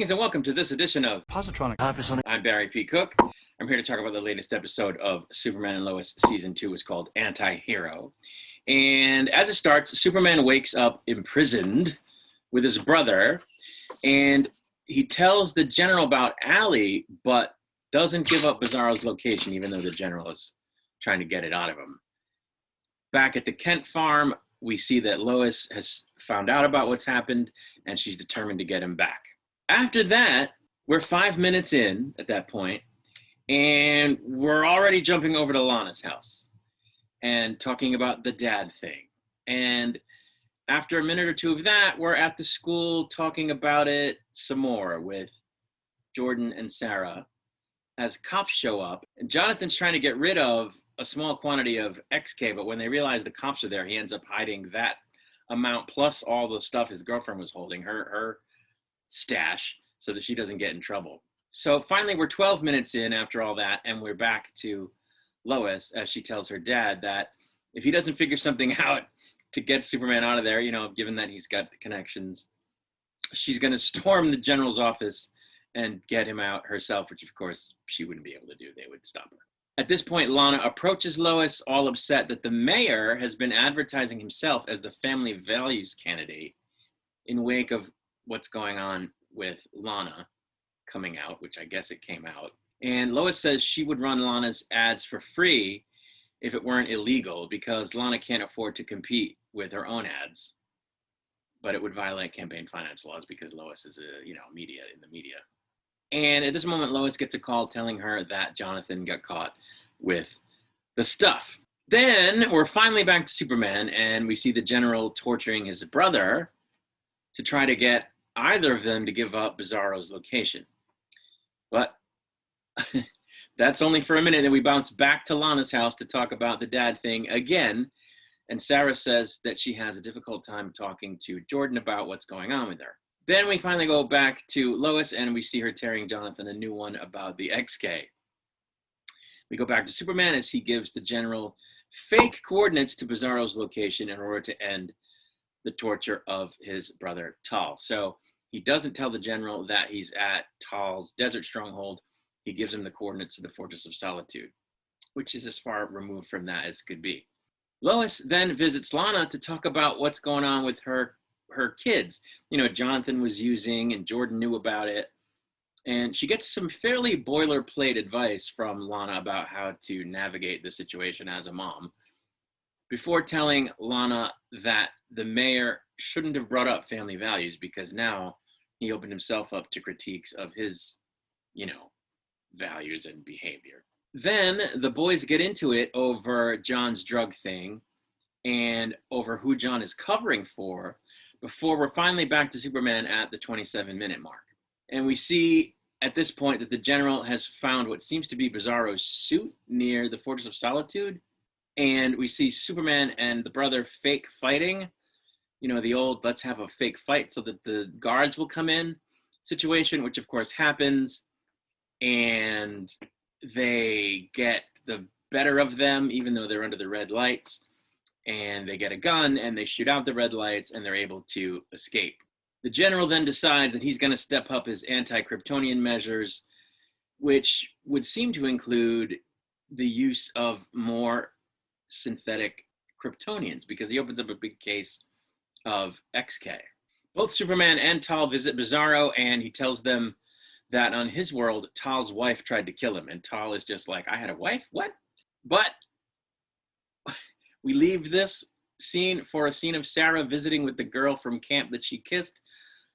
Greetings and welcome to this edition of Positronic. I'm Barry P. Cook. I'm here to talk about the latest episode of Superman and Lois Season 2. It's called Anti-Hero. And as it starts, Superman wakes up imprisoned with his brother, and he tells the general about Allie, but doesn't give up Bizaro's location, even though the general is trying to get it out of him. Back at the Kent farm, we see that Lois has found out about what's happened, and she's determined to get him back. After that, we're 5 minutes in at that point, and we're already jumping over to Lana's house and talking about the dad thing. And after a minute or two of that, we're at the school talking about it some more with Jordan and Sarah as cops show up. And Jonathan's trying to get rid of a small quantity of XK, but when they realize the cops are there, he ends up hiding that amount plus all the stuff his girlfriend was holding, her stash, so that she doesn't get in trouble. So finally, we're 12 minutes in after all that, and we're back to Lois as she tells her dad that if he doesn't figure something out to get Superman out of there, you know, given that he's got the connections, she's going to storm the general's office and get him out herself, which of course she wouldn't be able to do. They would stop her. At this point, Lana approaches Lois, all upset that the mayor has been advertising himself as the family values candidate in wake of what's going on with Lana coming out, which I guess it came out. And Lois says she would run Lana's ads for free if it weren't illegal, because Lana can't afford to compete with her own ads. But it would violate campaign finance laws because Lois is in the media. And at this moment, Lois gets a call telling her that Jonathan got caught with the stuff. Then we're finally back to Superman, and we see the general torturing his brother to try to get either of them to give up Bizaro's location. But that's only for a minute, and we bounce back to Lana's house to talk about the dad thing again. And Sarah says that she has a difficult time talking to Jordan about what's going on with her. Then we finally go back to Lois, and we see her tearing Jonathan a new one about the XK. We go back to Superman as he gives the general fake coordinates to Bizaro's location in order to end the torture of his brother Tal. So he doesn't tell the general that he's at Tal's desert stronghold. He gives him the coordinates to the Fortress of Solitude, which is as far removed from that as could be. Lois then visits Lana to talk about what's going on with her kids. You know, Jonathan was using and Jordan knew about it. And she gets some fairly boilerplate advice from Lana about how to navigate the situation as a mom, before telling Lana that the mayor shouldn't have brought up family values because now he opened himself up to critiques of his, values and behavior. Then the boys get into it over John's drug thing and over who John is covering for before we're finally back to Superman at the 27-minute mark. And we see at this point that the general has found what seems to be Bizaro's suit near the Fortress of Solitude. And we see Superman and the brother fake fighting, the old let's have a fake fight so that the guards will come in situation, which of course happens. And they get the better of them, even though they're under the red lights. And they get a gun and they shoot out the red lights and they're able to escape. The general then decides that he's going to step up his anti-Kryptonian measures, which would seem to include the use of more synthetic Kryptonians, because he opens up a big case of XK. Both Superman and Tal visit Bizaro, and he tells them that on his world, Tal's wife tried to kill him, and Tal is just like, I had a wife? What? But we leave this scene for a scene of Sarah visiting with the girl from camp that she kissed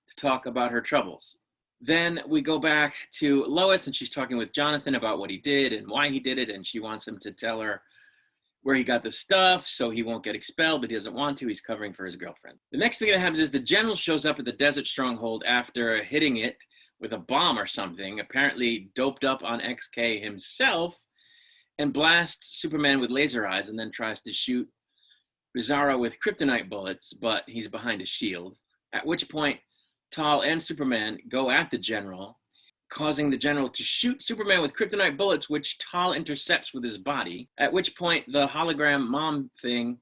to talk about her troubles. Then we go back to Lois, and she's talking with Jonathan about what he did and why he did it, and she wants him to tell her where he got the stuff so he won't get expelled, but he doesn't want to. He's covering for his girlfriend. The next thing that happens is the general shows up at the desert stronghold after hitting it with a bomb or something, apparently doped up on XK himself, and blasts Superman with laser eyes and then tries to shoot Bizaro with kryptonite bullets, but he's behind a shield, at which point Tal and Superman go at the general, causing the general to shoot Superman with kryptonite bullets, which Tal intercepts with his body, at which point the hologram mom thing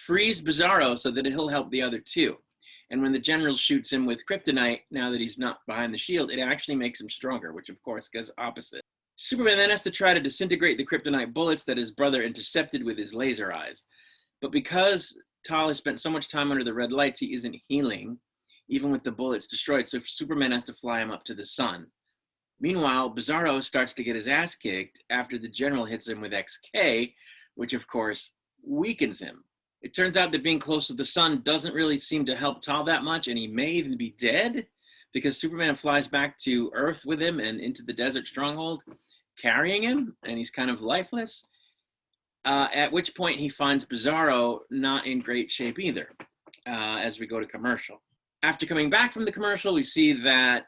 frees Bizaro so that he'll help the other two. And when the general shoots him with kryptonite, now that he's not behind the shield, it actually makes him stronger, which of course goes opposite. Superman then has to try to disintegrate the kryptonite bullets that his brother intercepted with his laser eyes. But because Tal has spent so much time under the red lights, he isn't healing, even with the bullets destroyed, so Superman has to fly him up to the sun. Meanwhile, Bizarro starts to get his ass kicked after the general hits him with XK, which of course weakens him. It turns out that being close to the sun doesn't really seem to help Tal that much, and he may even be dead because Superman flies back to Earth with him and into the desert stronghold, carrying him, and he's kind of lifeless. At which point he finds Bizarro not in great shape either, as we go to commercial. After coming back from the commercial, we see that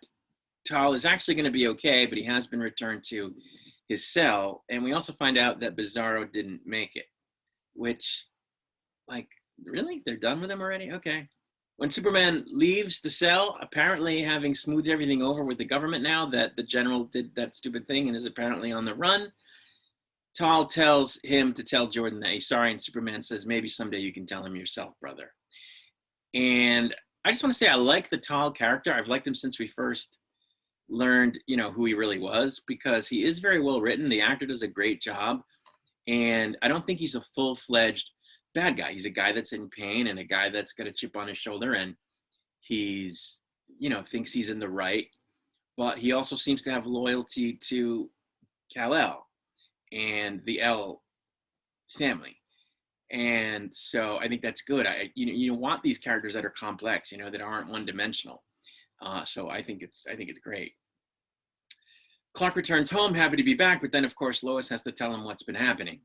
Tal is actually going to be okay, but he has been returned to his cell. And we also find out that Bizarro didn't make it, which, like, really? They're done with him already? Okay. When Superman leaves the cell, apparently having smoothed everything over with the government now that the general did that stupid thing and is apparently on the run, Tal tells him to tell Jordan that he's sorry, and Superman says, maybe someday you can tell him yourself, brother. And I just want to say I like the Tal character. I've liked him since we first learned, who he really was, because he is very well written. The actor does a great job. And I don't think he's a full-fledged bad guy. He's a guy that's in pain and a guy that's got a chip on his shoulder, and he's, thinks he's in the right. But he also seems to have loyalty to Kal-El and the El family. And so I think that's good. You want these characters that are complex, that aren't one-dimensional. So I think it's great. Clark returns home, happy to be back, but then of course Lois has to tell him what's been happening.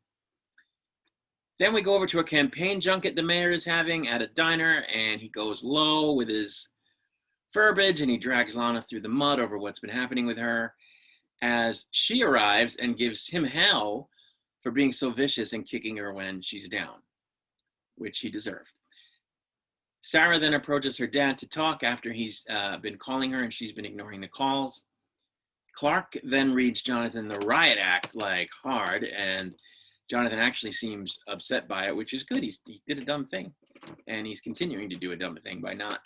Then we go over to a campaign junket the mayor is having at a diner, and he goes low with his verbiage, and he drags Lana through the mud over what's been happening with her, as she arrives and gives him hell for being so vicious and kicking her when she's down, which he deserved. Sarah then approaches her dad to talk after he's been calling her and she's been ignoring the calls. Clark then reads Jonathan the riot act hard, and Jonathan actually seems upset by it, which is good. He did a dumb thing, and he's continuing to do a dumb thing by not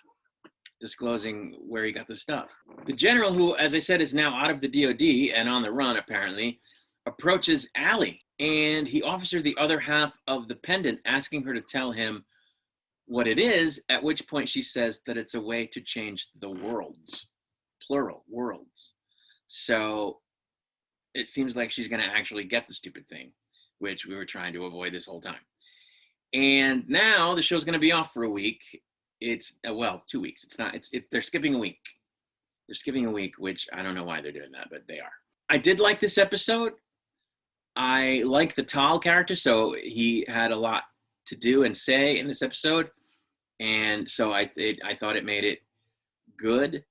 disclosing where he got the stuff. The general, who, as I said, is now out of the DOD and on the run apparently, approaches Allie, and he offers her the other half of the pendant, asking her to tell him what it is, at which point she says that it's a way to change the worlds, plural, worlds. So it seems like she's going to actually get the stupid thing, which we were trying to avoid this whole time. And now the show's going to be off for a week. It's, 2 weeks. They're skipping a week. They're skipping a week, which I don't know why they're doing that, but they are. I did like this episode. I like the Tal character, so he had a lot to do and say in this episode. And so I thought it made it good.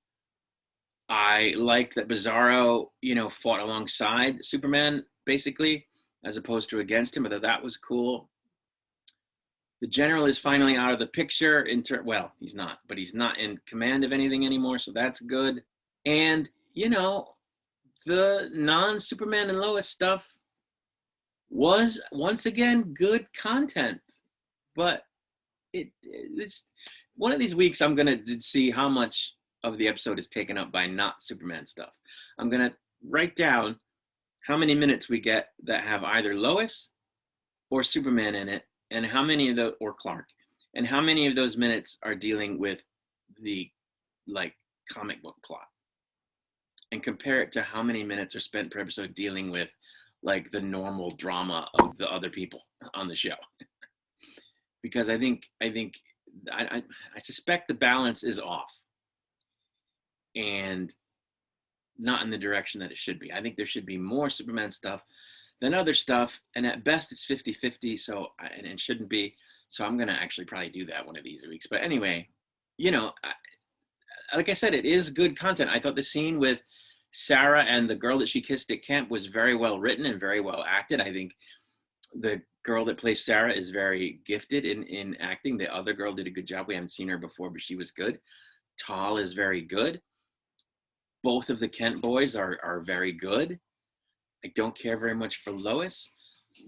I liked that Bizarro, fought alongside Superman, basically, as opposed to against him. I thought that was cool. The general is finally out of the picture. He's not, but he's not in command of anything anymore, so that's good. And, the non-Superman and Lois stuff was, once again, good content. But it's one of these weeks I'm going to see how much of the episode is taken up by not Superman stuff. I'm going to write down how many minutes we get that have either Lois or Superman in it, and how many of those, or Clark, and how many of those minutes are dealing with the comic book plot, and compare it to how many minutes are spent per episode dealing with the normal drama of the other people on the show. Because I suspect the balance is off and not in the direction that it should be. I think there should be more Superman stuff than other stuff, and at best it's 50-50, and it shouldn't be. So I'm gonna actually probably do that one of these weeks. But anyway, like I said, it is good content. I thought the scene with Sarah and the girl that she kissed at camp was very well written and very well acted. I think the girl that plays Sarah is very gifted in acting. The other girl did a good job. We haven't seen her before, but she was good. Tal is very good. Both of the Kent boys are very good. I don't care very much for Lois.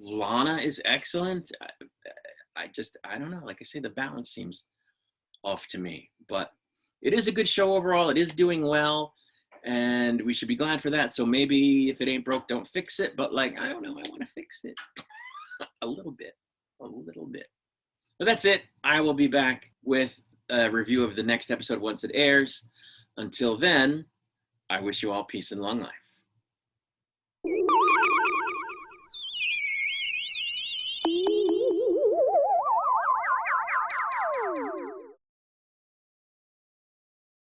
Lana is excellent. I don't know. Like I say, the balance seems off to me. But it is a good show overall. It is doing well, and we should be glad for that. So maybe if it ain't broke, don't fix it. But like, I don't know, I want to fix it a little bit. But that's it. I will be back with a review of the next episode once it airs. Until then, I wish you all peace and long life.